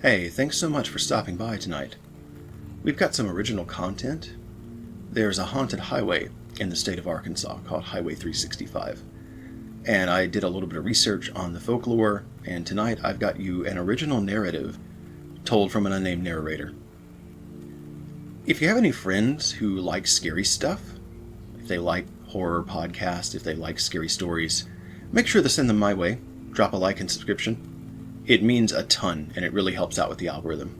Hey, thanks so much for stopping by tonight. We've got some original content. There's a haunted highway in the state of Arkansas called Highway 365. And I did a little bit of research on the folklore, and tonight I've got you an original narrative told from an unnamed narrator. If you have any friends who like scary stuff, if they like horror podcasts, if they like scary stories, make sure to send them my way. Drop a like and subscription. It means a ton, and it really helps out with the algorithm.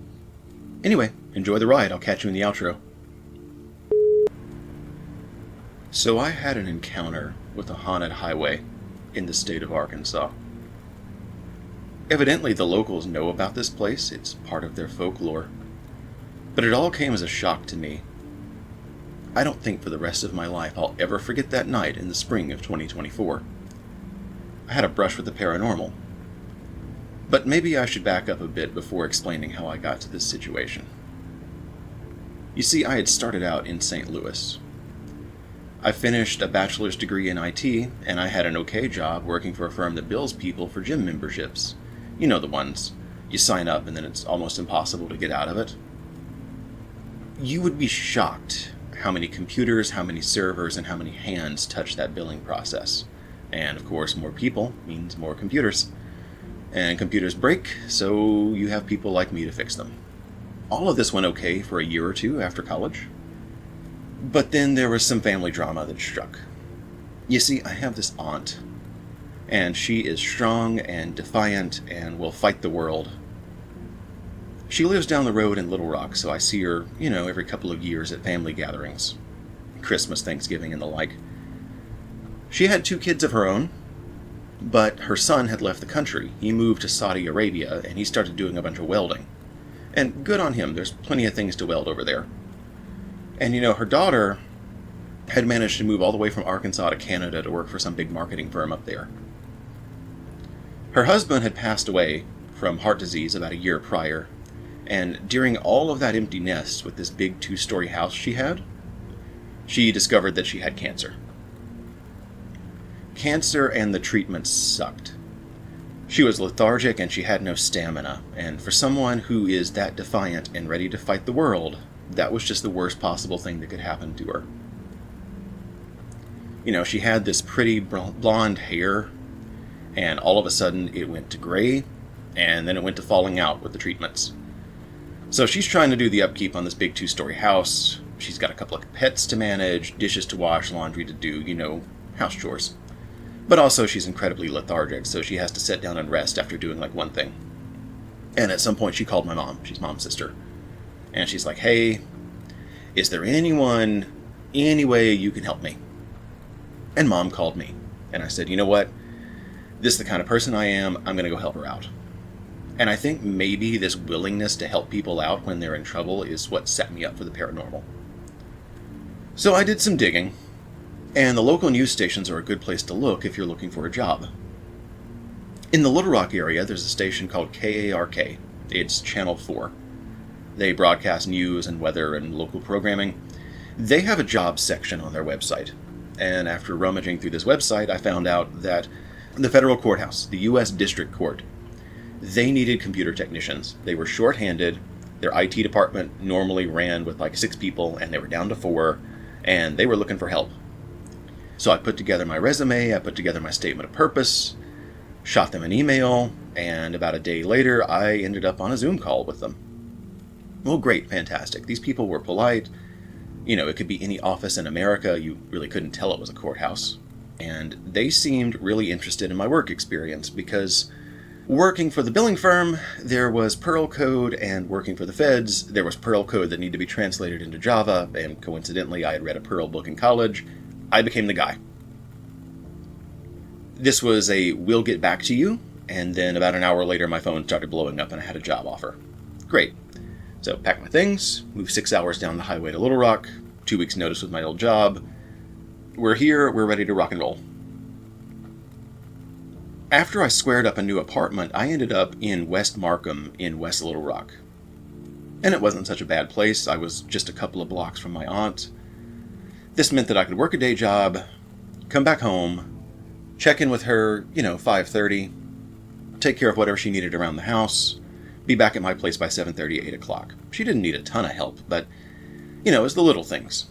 Anyway, enjoy the ride. I'll catch you in the outro. So I had an encounter with a haunted highway in the state of Arkansas. Evidently the locals know about this place. It's part of their folklore. But it all came as a shock to me. I don't think for the rest of my life I'll ever forget that night in the spring of 2024. I had a brush with the paranormal. But maybe I should back up a bit before explaining how I got to this situation. You see, I had started out in St. Louis. I finished a bachelor's degree in IT, and I had an okay job working for a firm that bills people for gym memberships. You know the ones. You sign up and then it's almost impossible to get out of it. You would be shocked how many computers, how many servers, and how many hands touch that billing process. And of course, more people means more computers. And computers break, so you have people like me to fix them. All of this went okay for a year or two after college. But then there was some family drama that struck. You see, I have this aunt, and she is strong and defiant and will fight the world. She lives down the road in Little Rock, so I see her, every couple of years at family gatherings. Christmas, Thanksgiving, and the like. She had 2 kids of her own, but her son had left the country. He moved to Saudi Arabia, and he started doing a bunch of welding. And good on him, there's plenty of things to weld over there. And her daughter had managed to move all the way from Arkansas to Canada to work for some big marketing firm up there. Her husband had passed away from heart disease about a year prior, and during all of that empty nest with this big 2-story house she had, she discovered that she had cancer. Cancer and the treatment sucked. She was lethargic and she had no stamina, and for someone who is that defiant and ready to fight the world, that was just the worst possible thing that could happen to her. She had this pretty blonde hair, and all of a sudden it went to gray, and then it went to falling out with the treatments. So she's trying to do the upkeep on this big 2-story house. She's got a couple of pets to manage, dishes to wash, laundry to do, house chores. But also she's incredibly lethargic, so she has to sit down and rest after doing one thing. And at some point she called my mom. She's mom's sister. And she's like, hey, is there any way you can help me? And mom called me. And I said, you know what? This is the kind of person I am. I'm going to go help her out. And I think maybe this willingness to help people out when they're in trouble is what set me up for the paranormal. So I did some digging. And the local news stations are a good place to look if you're looking for a job. In the Little Rock area, there's a station called KARK. It's Channel 4. They broadcast news and weather and local programming. They have a jobs section on their website. And after rummaging through this website, I found out that the federal courthouse, the U.S. District Court, they needed computer technicians. They were short-handed. Their IT department normally ran with 6 people, and they were down to 4, and they were looking for help. So I put together my resume, I put together my statement of purpose, shot them an email, and about a day later, I ended up on a Zoom call with them. Well, great, fantastic. These people were polite. It could be any office in America. You really couldn't tell it was a courthouse. And they seemed really interested in my work experience because working for the billing firm, there was Perl code, and working for the feds, there was Perl code that needed to be translated into Java, and coincidentally, I had read a Perl book in college. I became the guy. This was a we'll get back to you, and then about an hour later my phone started blowing up and I had a job offer. Great. So packed my things, moved 6 hours down the highway to Little Rock, 2 weeks notice with my old job. We're here, we're ready to rock and roll. After I squared up a new apartment, I ended up in West Markham in West Little Rock. And it wasn't such a bad place. I was just a couple of blocks from my aunt. This meant that I could work a day job, come back home, check in with her, 5:30, take care of whatever she needed around the house, be back at my place by 7:30, 8 o'clock. She didn't need a ton of help, but, it was the little things.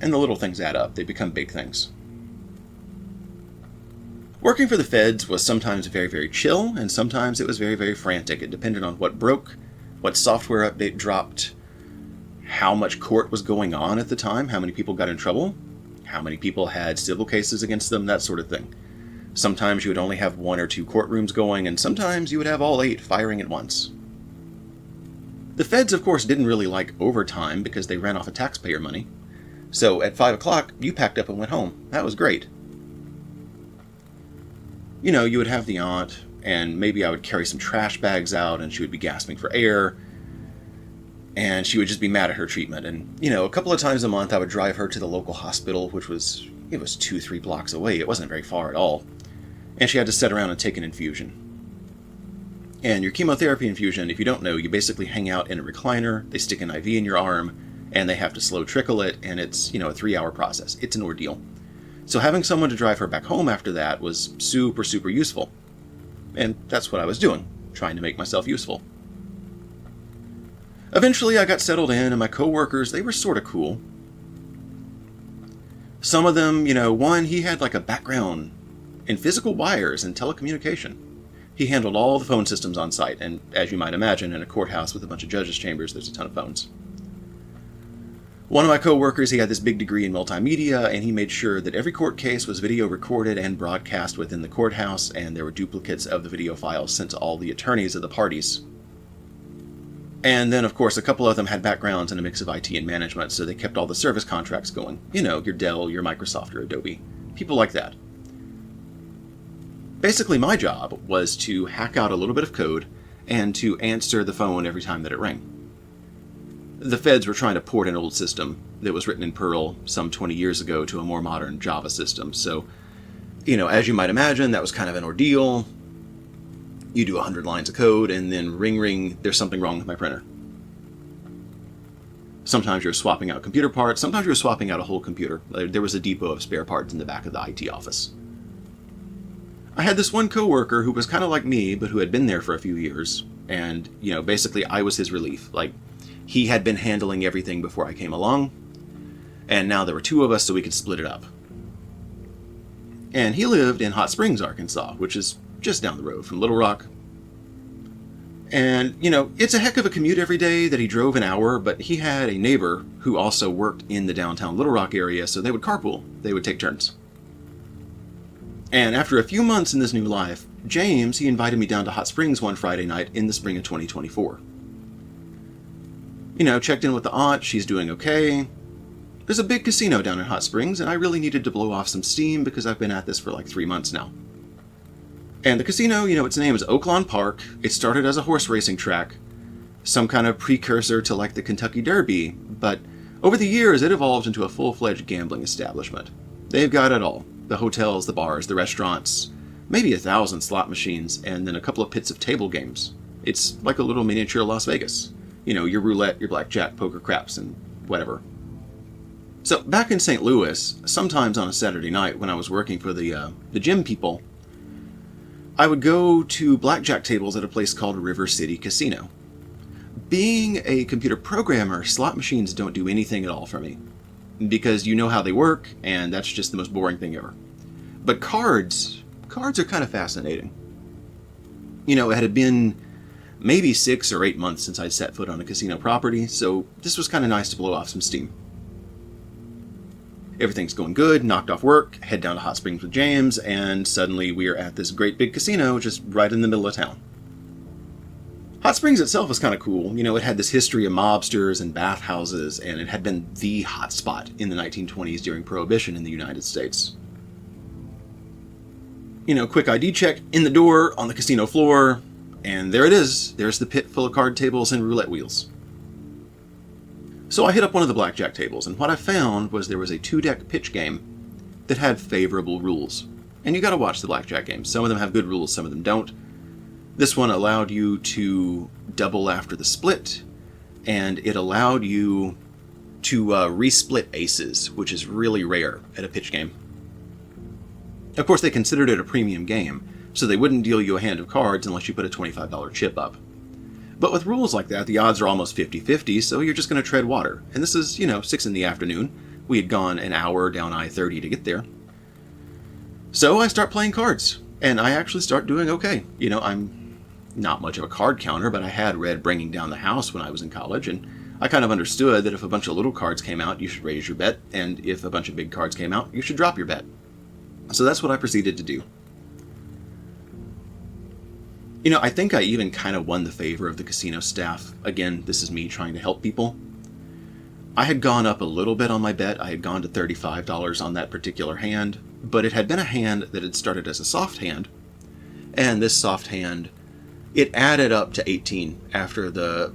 And the little things add up. They become big things. Working for the feds was sometimes very, very chill, and sometimes it was very, very frantic. It depended on what broke, what software update dropped, how much court was going on at the time, how many people got in trouble, how many people had civil cases against them, that sort of thing. Sometimes you would only have 1 or 2 courtrooms going, and sometimes you would have all 8 firing at once. The feds, of course, didn't really like overtime because they ran off of taxpayer money. So at 5 o'clock, you packed up and went home. That was great. You would have the aunt, and maybe I would carry some trash bags out, and she would be gasping for air, and she would just be mad at her treatment. And, a couple of times a month, I would drive her to the local hospital, which was 2-3 blocks away. It wasn't very far at all. And she had to sit around and take an infusion. And your chemotherapy infusion, if you don't know, you basically hang out in a recliner, they stick an IV in your arm, and they have to slow trickle it, and it's, a 3-hour process. It's an ordeal. So having someone to drive her back home after that was super, super useful. And that's what I was doing, trying to make myself useful. Eventually I got settled in, and my coworkers, they were sort of cool. Some of them, one, he had like a background in physical wires and telecommunication. He handled all the phone systems on site, and as you might imagine, in a courthouse with a bunch of judges' chambers, there's a ton of phones. One of my coworkers, he had this big degree in multimedia, and he made sure that every court case was video recorded and broadcast within the courthouse, and there were duplicates of the video files sent to all the attorneys of the parties. And then, of course, a couple of them had backgrounds in a mix of IT and management, so they kept all the service contracts going. Your Dell, your Microsoft, your Adobe. People like that. Basically, my job was to hack out a little bit of code and to answer the phone every time that it rang. The feds were trying to port an old system that was written in Perl some 20 years ago to a more modern Java system. So, as you might imagine, that was kind of an ordeal. You do 100 lines of code, and then ring, ring, there's something wrong with my printer. Sometimes you're swapping out computer parts. Sometimes you're swapping out a whole computer. There was a depot of spare parts in the back of the IT office. I had this one coworker who was kind of like me, but who had been there for a few years. And, basically I was his relief. He had been handling everything before I came along, and now there were 2 of us, so we could split it up. And he lived in Hot Springs, Arkansas, which is just down the road from Little Rock. And, it's a heck of a commute every day that he drove an hour, but he had a neighbor who also worked in the downtown Little Rock area, so they would carpool. They would take turns. And after a few months in this new life, James, he invited me down to Hot Springs one Friday night in the spring of 2024. Checked in with the aunt, she's doing okay. There's a big casino down in Hot Springs, and I really needed to blow off some steam because I've been at this for 3 months now. And the casino, its name is Oaklawn Park. It started as a horse racing track, some kind of precursor to the Kentucky Derby, but over the years it evolved into a full-fledged gambling establishment. They've got it all. The hotels, the bars, the restaurants, maybe 1,000 slot machines, and then a couple of pits of table games. It's like a little miniature Las Vegas. Your roulette, your blackjack, poker, craps, and whatever. So back in St. Louis, sometimes on a Saturday night when I was working for the gym people, I would go to blackjack tables at a place called River City Casino. Being a computer programmer, slot machines don't do anything at all for me, because you know how they work, and that's just the most boring thing ever. But cards are kind of fascinating. It had been maybe 6 or 8 months since I'd set foot on a casino property, so this was kind of nice to blow off some steam. Everything's going good, knocked off work, head down to Hot Springs with James, and suddenly we are at this great big casino just right in the middle of town. Hot Springs itself was kind of cool. It had this history of mobsters and bathhouses, and it had been the hot spot in the 1920s during Prohibition in the United States. Quick ID check, in the door, on the casino floor, and there it is. There's the pit full of card tables and roulette wheels. So I hit up one of the blackjack tables, and what I found was there was a 2-deck pitch game that had favorable rules. And you gotta watch the blackjack games. Some of them have good rules, some of them don't. This one allowed you to double after the split, and it allowed you to resplit aces, which is really rare at a pitch game. Of course, they considered it a premium game, so they wouldn't deal you a hand of cards unless you put a $25 chip up. But with rules like that, the odds are almost 50-50, so you're just going to tread water. And this is, 6 in the afternoon. We had gone an hour down I-30 to get there. So I start playing cards, and I actually start doing okay. I'm not much of a card counter, but I had read Bringing Down the House when I was in college, and I kind of understood that if a bunch of little cards came out, you should raise your bet, and if a bunch of big cards came out, you should drop your bet. So that's what I proceeded to do. I think I even kind of won the favor of the casino staff. Again, this is me trying to help people. I had gone up a little bit on my bet. I had gone to $35 on that particular hand, but it had been a hand that had started as a soft hand, and this soft hand, it added up to 18 after the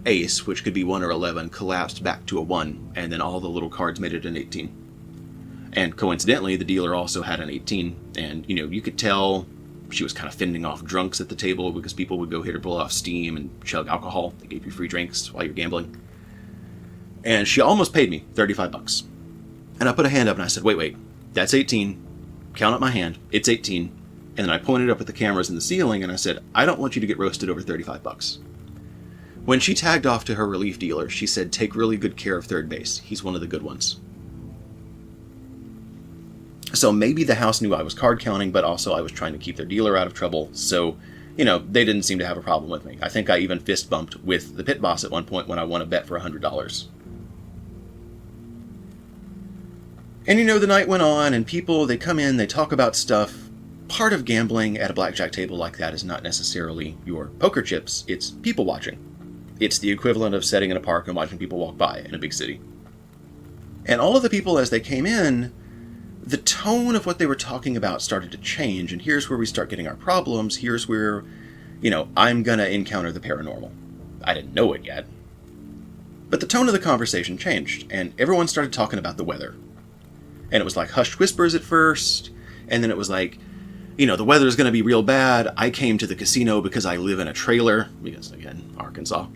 ace, which could be 1 or 11, collapsed back to a 1, and then all the little cards made it an 18. And coincidentally, the dealer also had an 18, and you could tell she was kind of fending off drunks at the table because people would go hit her blow off steam and chug alcohol. They gave you free drinks while you're gambling. And she almost paid me $35. And I put a hand up and I said, wait, that's 18. Count up my hand. It's 18. And then I pointed up at the cameras in the ceiling and I said, I don't want you to get roasted over $35. When she tagged off to her relief dealer, she said, take really good care of third base. He's one of the good ones. So maybe the house knew I was card counting, but also I was trying to keep their dealer out of trouble. So, they didn't seem to have a problem with me. I think I even fist bumped with the pit boss at one point when I won a bet for $100. And the night went on and people, they come in, they talk about stuff. Part of gambling at a blackjack table like that is not necessarily your poker chips, it's people watching. It's the equivalent of sitting in a park and watching people walk by in a big city. And all of the people as they came in, the tone of what they were talking about started to change, and here's where we start getting our problems. Here's where, I'm gonna encounter the paranormal. I didn't know it yet. But the tone of the conversation changed, and everyone started talking about the weather. And it was like hushed whispers at first, and then it was like, the weather's gonna be real bad. I came to the casino because I live in a trailer, because, again, Arkansas.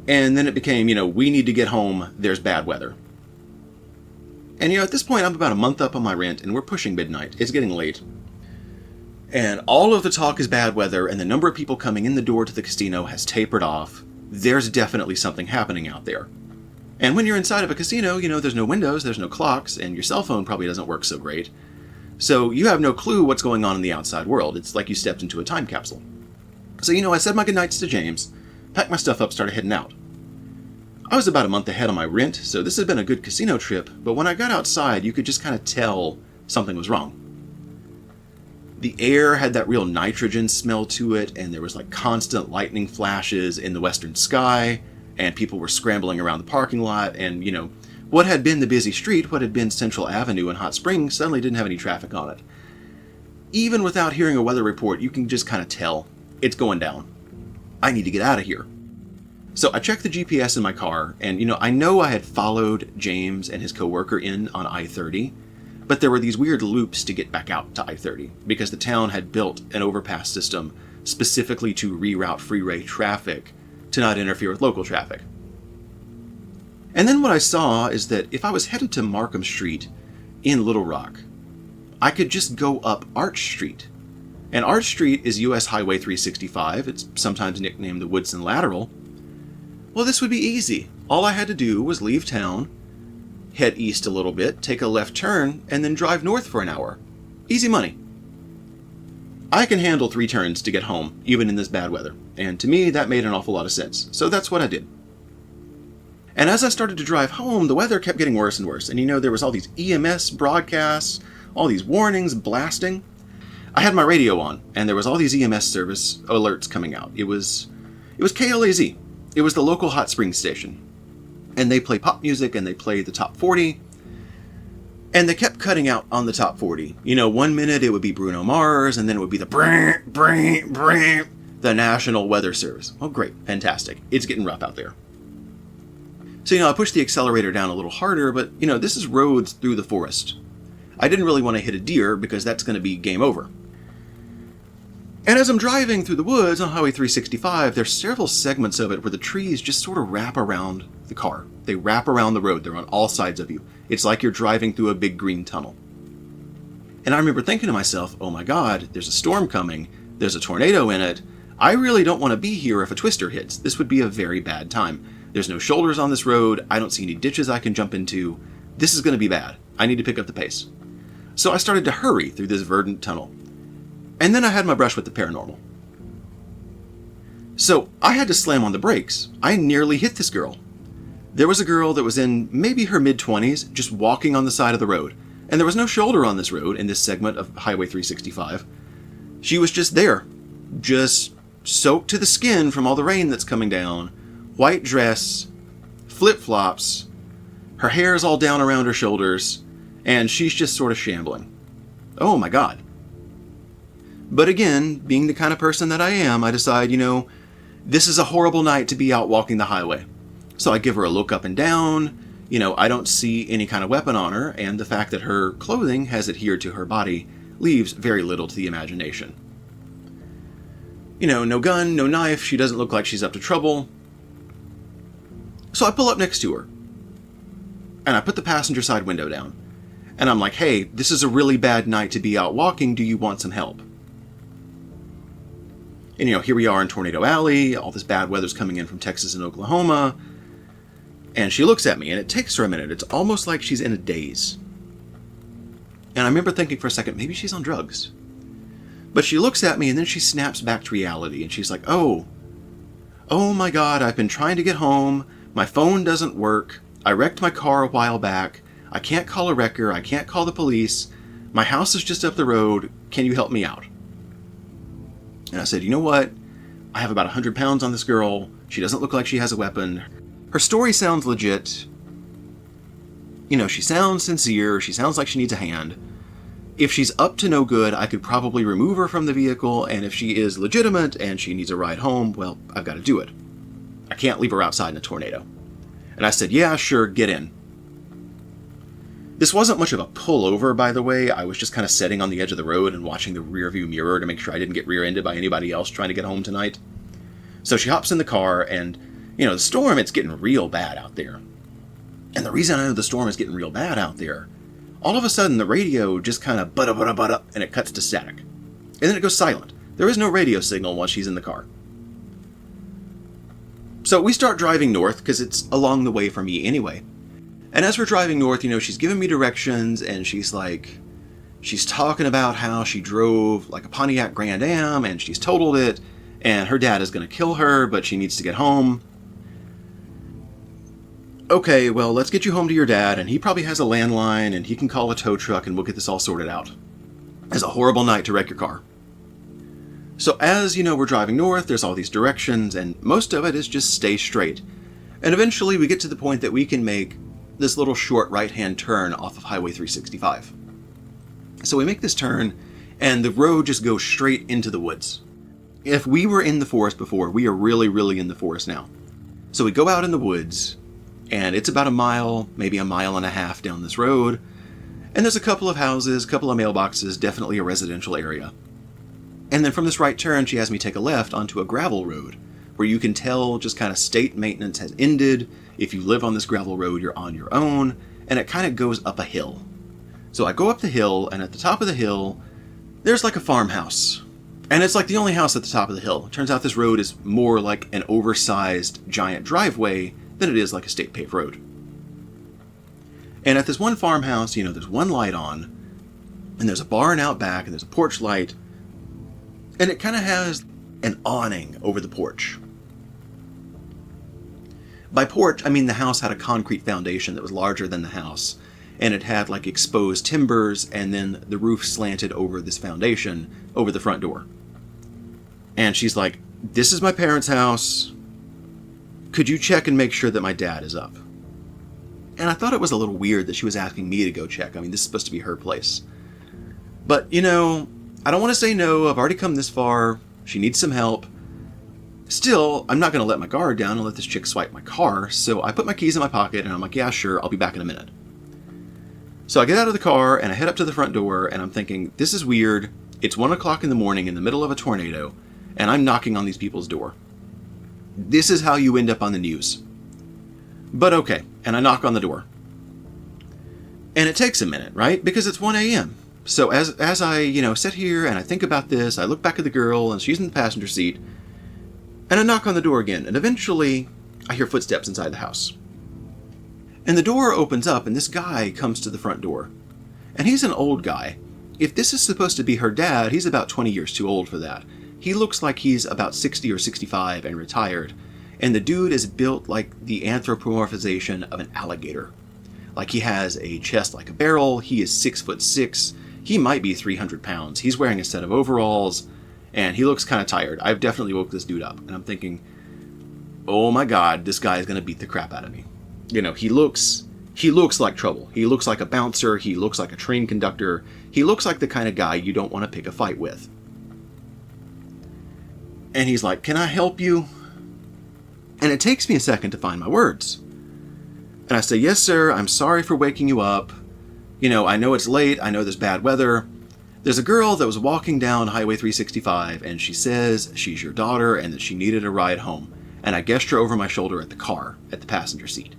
And then it became, we need to get home, there's bad weather. And at this point, I'm about a month up on my rent, and we're pushing midnight. It's getting late. And all of the talk is bad weather, and the number of people coming in the door to the casino has tapered off. There's definitely something happening out there. And when you're inside of a casino, there's no windows, there's no clocks, and your cell phone probably doesn't work so great. So you have no clue what's going on in the outside world. It's like you stepped into a time capsule. So, I said my goodnights to James, packed my stuff up, started heading out. I was about a month ahead on my rent, so this had been a good casino trip, but when I got outside, you could just kind of tell something was wrong. The air had that real nitrogen smell to it, and there was like constant lightning flashes in the western sky, and people were scrambling around the parking lot, and, what had been the busy street, what had been Central Avenue in Hot Springs, suddenly didn't have any traffic on it. Even without hearing a weather report, you can just kind of tell it's going down. I need to get out of here. So I checked the GPS in my car, and, I know I had followed James and his coworker in on I-30, but there were these weird loops to get back out to I-30, because the town had built an overpass system specifically to reroute freeway traffic to not interfere with local traffic. And then what I saw is that if I was headed to Markham Street in Little Rock, I could just go up Arch Street. And Arch Street is US Highway 365. It's sometimes nicknamed the Woodson Lateral. Well, this would be easy. All I had to do was leave town, head east a little bit, take a left turn, and then drive north for an hour. Easy money. I can handle 3 turns to get home, even in this bad weather. And to me, that made an awful lot of sense. So that's what I did. And as I started to drive home, the weather kept getting worse and worse. And there was all these EMS broadcasts, all these warnings blasting. I had my radio on, and there was all these EMS service alerts coming out. It was KLAZ. It was the local Hot Springs station. And they play pop music, and they play the top 40. And they kept cutting out on the top 40. 1 minute it would be Bruno Mars, and then it would be the the National Weather Service. Oh, great. Fantastic. It's getting rough out there. So, I pushed the accelerator down a little harder, but, this is roads through the forest. I didn't really want to hit a deer because that's going to be game over. And as I'm driving through the woods on Highway 365, there's several segments of it where the trees just sort of wrap around the car. They wrap around the road. They're on all sides of you. It's like you're driving through a big green tunnel. And I remember thinking to myself, oh my God, there's a storm coming. There's a tornado in it. I really don't want to be here if a twister hits. This would be a very bad time. There's no shoulders on this road. I don't see any ditches I can jump into. This is going to be bad. I need to pick up the pace. So I started to hurry through this verdant tunnel. And then I had my brush with the paranormal. So I had to slam on the brakes. I nearly hit this girl. There was a girl that was in maybe her mid-20s, just walking on the side of the road. And there was no shoulder on this road in this segment of Highway 365. She was just there, just soaked to the skin from all the rain that's coming down. White dress, flip-flops, her hair is all down around her shoulders, and she's just sort of shambling. Oh my God. But again, being the kind of person that I am, I decide, this is a horrible night to be out walking the highway. So I give her a look up and down. I don't see any kind of weapon on her, and the fact that her clothing has adhered to her body leaves very little to the imagination. No gun, no knife, she doesn't look like she's up to trouble. So I pull up next to her, and I put the passenger side window down. And I'm like, hey, this is a really bad night to be out walking, do you want some help? And here we are in Tornado Alley, all this bad weather's coming in from Texas and Oklahoma. And she looks at me, and it takes her a minute. It's almost like she's in a daze. And I remember thinking for a second, maybe she's on drugs. But she looks at me, and then she snaps back to reality, and she's like, oh my God, I've been trying to get home. My phone doesn't work. I wrecked my car a while back. I can't call a wrecker. I can't call the police. My house is just up the road. Can you help me out? And I said, you know what? I have about 100 pounds on this girl. She doesn't look like she has a weapon. Her story sounds legit. She sounds sincere. She sounds like she needs a hand. If she's up to no good, I could probably remove her from the vehicle. And if she is legitimate and she needs a ride home, well, I've got to do it. I can't leave her outside in a tornado. And I said, yeah, sure, get in. This wasn't much of a pullover, by the way. I was just kind of sitting on the edge of the road and watching the rearview mirror to make sure I didn't get rear-ended by anybody else trying to get home tonight. So she hops in the car, and, the storm, it's getting real bad out there. And the reason I know the storm is getting real bad out there, all of a sudden the radio just kind of butt-up, and it cuts to static. And then it goes silent. There is no radio signal once she's in the car. So we start driving north, because it's along the way for me anyway. And as we're driving north, she's giving me directions, and she's talking about how she drove like a Pontiac Grand Am, and she's totaled it, and her dad is going to kill her, but she needs to get home. Okay, well, let's get you home to your dad, and he probably has a landline, and he can call a tow truck, and we'll get this all sorted out. It's a horrible night to wreck your car. So as, we're driving north, there's all these directions, and most of it is just stay straight. And eventually we get to the point that we can make this little short right-hand turn off of Highway 365. So we make this turn, and the road just goes straight into the woods. If we were in the forest before, we are really, really in the forest now. So we go out in the woods, and it's about a mile, maybe a mile and a half down this road, and there's a couple of houses, a couple of mailboxes, definitely a residential area. And then from this right turn, she has me take a left onto a gravel road, where you can tell just kind of state maintenance has ended. If you live on this gravel road, you're on your own, and it kind of goes up a hill. So I go up the hill, and at the top of the hill, there's like a farmhouse. And it's like the only house at the top of the hill. It turns out this road is more like an oversized giant driveway than it is like a state paved road. And at this one farmhouse, there's one light on, and there's a barn out back, and there's a porch light, and it kind of has an awning over the porch. By porch, I mean the house had a concrete foundation that was larger than the house, and it had like exposed timbers, and then the roof slanted over this foundation over the front door. And she's like, this is my parents' house. Could you check and make sure that my dad is up? And I thought it was a little weird that she was asking me to go check. I mean, this is supposed to be her place. But, I don't want to say no. I've already come this far. She needs some help. Still, I'm not going to let my guard down and let this chick swipe my car. So I put my keys in my pocket, and I'm like, yeah, sure, I'll be back in a minute. So I get out of the car, and I head up to the front door, and I'm thinking, this is weird. It's 1 o'clock in the morning in the middle of a tornado, and I'm knocking on these people's door. This is how you end up on the news. But okay, and I knock on the door. And it takes a minute, right? Because it's 1 a.m. So as I, sit here and I think about this, I look back at the girl, and she's in the passenger seat, And I knock on the door again, and eventually I hear footsteps inside the house. And the door opens up, and this guy comes to the front door. And he's an old guy. If this is supposed to be her dad, he's about 20 years too old for that. He looks like he's about 60 or 65 and retired. And the dude is built like the anthropomorphization of an alligator. Like he has a chest like a barrel, he is 6'6", he might be 300 pounds. He's wearing a set of overalls, and he looks kind of tired. I've definitely woke this dude up, and I'm thinking, oh my god, this guy is going to beat the crap out of me. You know, he looks like trouble. He looks like a bouncer. He looks like a train conductor. He looks like the kind of guy you don't want to pick a fight with. And he's like, can I help you? And it takes me a second to find my words. And I say, yes, sir, I'm sorry for waking you up. You know, I know it's late. I know there's bad weather. There's a girl that was walking down Highway 365, and she says she's your daughter and that she needed a ride home. And I gesture over my shoulder at the car, at the passenger seat.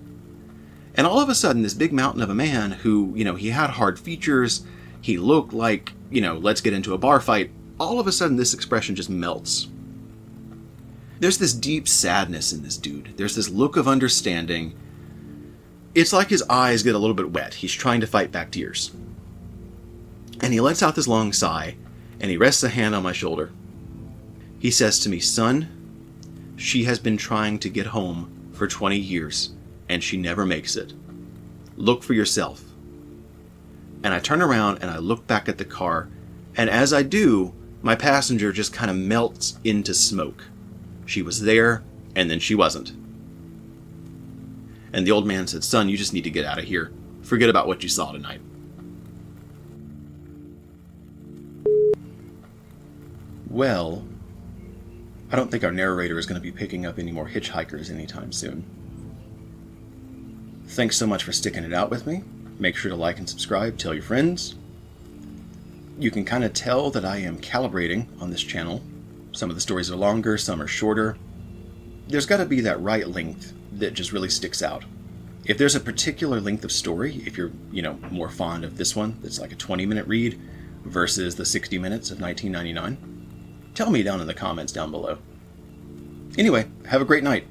And all of a sudden, this big mountain of a man who, you know, he had hard features, he looked like, you know, let's get into a bar fight. All of a sudden, this expression just melts. There's this deep sadness in this dude. There's this look of understanding. It's like his eyes get a little bit wet. He's trying to fight back tears. And he lets out this long sigh, and he rests a hand on my shoulder. He says to me, son, she has been trying to get home for 20 years. And she never makes it. Look for yourself. And I turn around and I look back at the car, and as I do, my passenger just kind of melts into smoke. She was there, and then she wasn't. And the old man said, son, you just need to get out of here. Forget about what you saw tonight. Well, I don't think our narrator is going to be picking up any more hitchhikers anytime soon. Thanks so much for sticking it out with me. Make sure to like and subscribe, tell your friends. You can kind of tell that I am calibrating on this channel. Some of the stories are longer, some are shorter. There's got to be that right length that just really sticks out. If there's a particular length of story, if you're, you know, more fond of this one, that's like a 20-minute read versus the 60 minutes of 1999, tell me down in the comments down below. Anyway, have a great night.